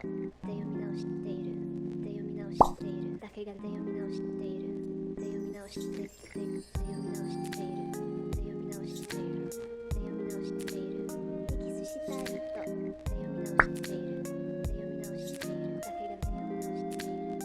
読み直しているで読み直しているだけがで読み直しているで読み直しているで読み直しているで読み直しているで読み直しているキスしたいとで読み直しているで読み直しているだけがで読み直している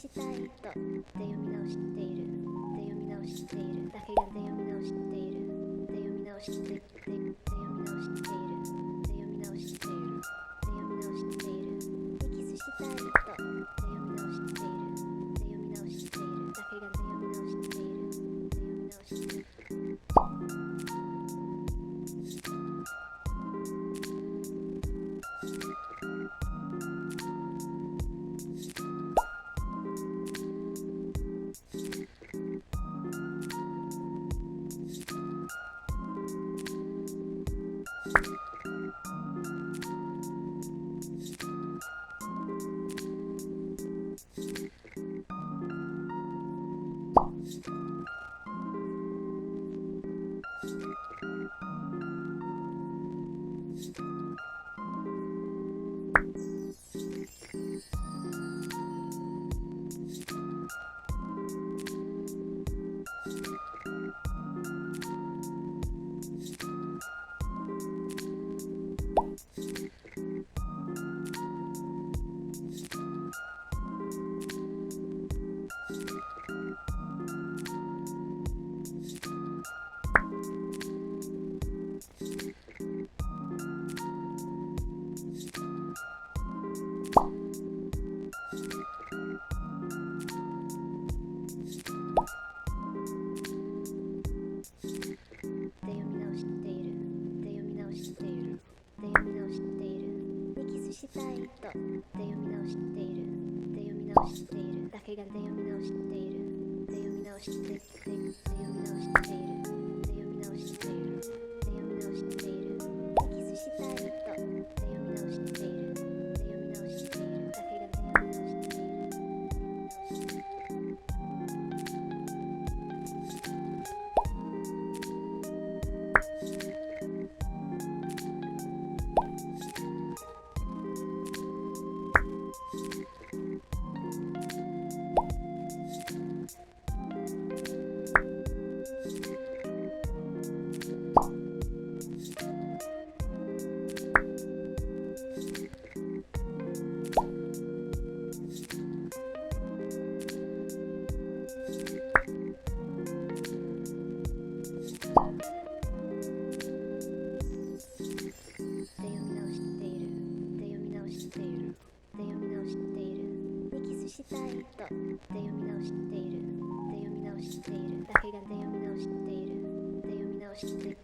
したいとで読み直しているで読み直しているだけがで読み直しているで読み直しているで読み直しているで読み直しているで読み直しているキスしたいとで読み直しているで読み直しているだけがで読み直しているで読み直しているしたいとで読み直しているで読み直しているだけがで読み直しているで読み直しているで読み直しているで読み直しているで読み直しているキスしたいとで読み直しているで読み直しているだけがで読み直しているしたいとで読み直しているで読み直しているだけがで読み直しているで読み直している